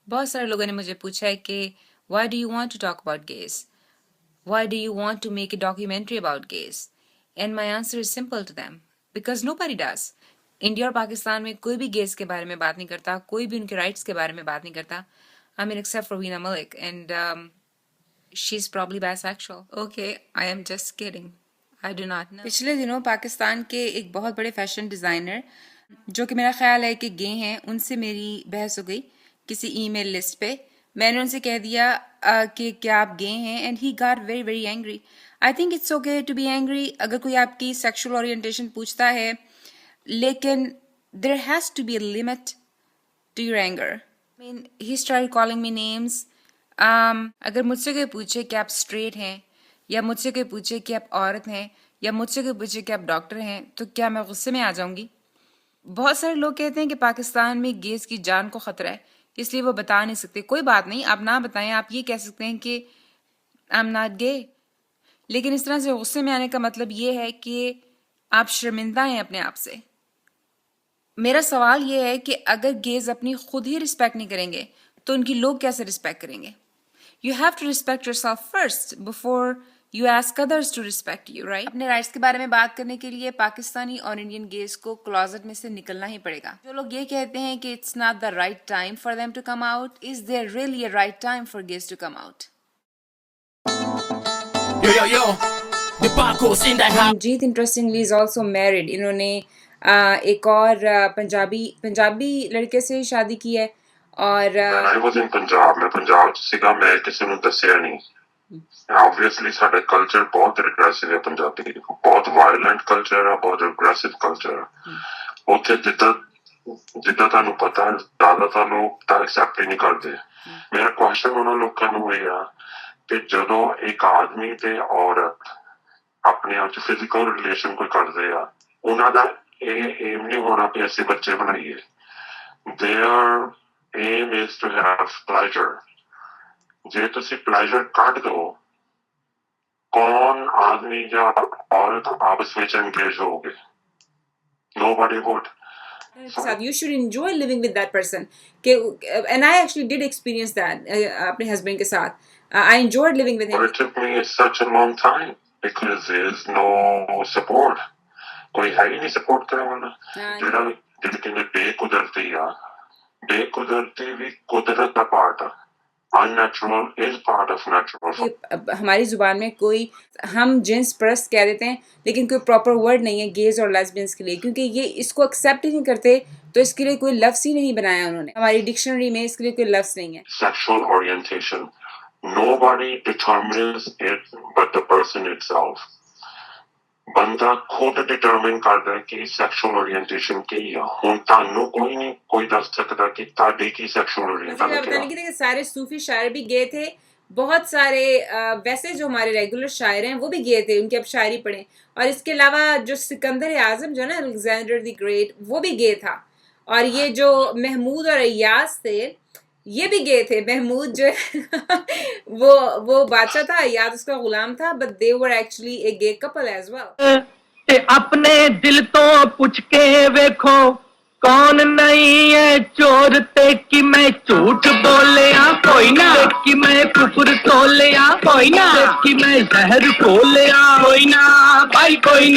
बहुत सारे लोगों ने मुझे पूछा है कि why do you want to talk about gays? Why do you want to make a documentary about gays? And my answer is simple to them. Because nobody does. India और पाकिस्तान में कोई भी गेस के बारे में बात नहीं करता, कोई भी उनके राइट्स के बारे में बात नहीं करता. I mean, except for Veena Malik. And she's probably bisexual. Okay, I am just kidding. I do not know. पिछले दिनों पाकिस्तान के एक बहुत बड़े फैशन डिज़ाइनर जो कि मेरा ख्याल है कि गे हैं, उनसे मेरी बहस हो गई किसी ईमेल लिस्ट पे. मैंने उनसे कह दिया कि क्या आप गे हैं, and he got very very angry. I think it's okay to be angry अगर कोई आपकी सेक्सुअल ओरिएंटेशन पूछता है, लेकिन there has to be a limit to your anger. I mean he started calling me names. अगर मुझसे कोई पूछे कि आप स्ट्रेट हैं, या मुझसे कोई पूछे कि आप औरत हैं, या मुझसे कोई पूछे कि आप डॉक्टर हैं, तो क्या मैं गुस्से में आ जाऊंगी? बहुत सारे लोग कहते हैं कि पाकिस्तान में गेस की जान को खतरा है, इसलिए वो बता नहीं सकते. कोई बात नहीं, आप ना बताएं. आप ये कह सकते हैं कि आई एम नॉट गे. लेकिन इस तरह से गुस्से में आने का मतलब ये है कि आप शर्मिंदा हैं अपने आप से. मेरा सवाल ये है कि अगर गेज अपनी खुद ही रिस्पेक्ट नहीं करेंगे तो उनकी लोग कैसे रिस्पेक्ट करेंगे? You have to respect yourself first before you ask others to respect you, right? अपने राइट्स के बारे में बात करने के लिए पाकिस्तानी और इंडियन गेज को क्लोजेट में से निकलना ही पड़ेगा. जो लोग ये कहते हैं कि it's not the right time for them to come out, is there really a right time for gays to come out? Jeet interestingly is also married. इन्होंने एक और पंजाबी लड़के से शादी की है. और I was in पंजाब, मैं पंजाब सीगा, मैं किसी ਨੂੰ ਦੱਸਿਆ ਨਹੀਂ. Obviously ਸਾਡਾ ਕਲਚਰ ਬਹੁਤ ਰਿਗਰੈਸਿਵ ਹੈ, ਪੰਜਾਬੀ ਬਹੁਤ ਵਾਇਲੈਂਟ ਕਲਚਰ ਹੈ, ਬਹੁਤ ਰਿਗਰੈਸਿਵ ਕਲਚਰ ਹੈ. ਉੱਥੇ ਜਿੱਦਾਂ ਤੁਹਾਨੂੰ ਪਤਾ ਜ਼ਿਆਦਾਤਰ ਲੋਕ ਤਾਂ ਐਕਸੈਪਟ ਹੀ ਨਹੀਂ ਕਰਦੇ. ਮੇਰਾ ਕੁਐਸਚਨ ਉਹਨਾਂ ਲੋਕਾਂ ਨੂੰ ਇਹ ਆ ਕਿ ਜਦੋਂ ਇੱਕ ਆਦਮੀ ਤੇ ਔਰਤ ਆਪਣੇ ਆਪ ਚ ਫਿਜ਼ੀਕਲ ਰਿਲੇਸ਼ਨ ਕੋਈ ਕਰਦੇ ਆ, ਉਹਨਾਂ ਦਾ ਇਹ ਏਮ ਨਹੀਂ ਹੋਣਾ ਕਿ ਅਸੀਂ ਬੱਚੇ ਬਣਾਈਏ. Their aim is to have pleasure. ਜੇ ਤੁਸੀਂ pleasure ਕੱਢ ਦੋ, ਕੌਣ ਆਦਮੀ ਜਾਂ ਔਰਤ ਆਪਸ ਵਿੱਚ engage ਹੋਗੇ? Nobody would. You should enjoy living with that person. And I actually did experience that अपने husband के साथ. I enjoyed living with him. But it took me such a long time because there's no support. कोई है ही नहीं support करने वाला. ਜਿਹੜਾ ਕਹਿੰਦੇ ਬੇਕੁਦਰਤੀ ਆ, बेकुदरती भी कुदरत का पार्ट है. Unnatural is part of natural. हमारी जुबान में कोई हम जिन्स परस्त कह देते हैं, लेकिन कोई प्रॉपर वर्ड नहीं है गेज और लेस्बियंस के लिए, क्योंकि ये इसको एक्सेप्ट ही नहीं करते, तो इसके लिए कोई लफ्ज ही नहीं बनाया उन्होंने. हमारी डिक्शनरी में इसके लिए कोई लफ्ज नहीं है. Sexual orientation, nobody determines it but the person itself. ਬੰਦਾ ਖੁਦ ਡਿਟਰਮਿਨ ਕਰਦਾ ਹੈ ਕਿ ਸੈਕਸ਼ੂਅਲ ਓਰੀਐਂਟੇਸ਼ਨ ਕੀ ਆ. ਹੁਣ ਤੁਹਾਨੂੰ कोई ਦੱਸ ਸਕਦਾ कि ਤੁਹਾਡੀ ਕੀ ਸੈਕਸ਼ੂਅਲ ओरिएंटेशन है. बताने की सारे सूफी शायर भी गए थे, बहुत सारे वैसे जो हमारे रेगुलर शायर हैं वो भी गए थे, उनकी अब शायरी पढ़ें. और इसके अलावा जो सिकंदर आजम जो है ना, अलेक्जेंडर द ग्रेट, वो भी गए था. और ये जो महमूद और अय्याज थे, ये भी गए थे. महमूद जो वो बादशाह था, याद उसका गुलाम था, but they were actually a gay couple as well. ते अपने दिल तो पूछ के देखो कौन नहीं है चोर ते कि मैं झूठ बोलिया कोई ना, कि मैं कुफर तोलिया कोई ना, कि मैं जहर खोलिया कोई ना भाई कोई ना.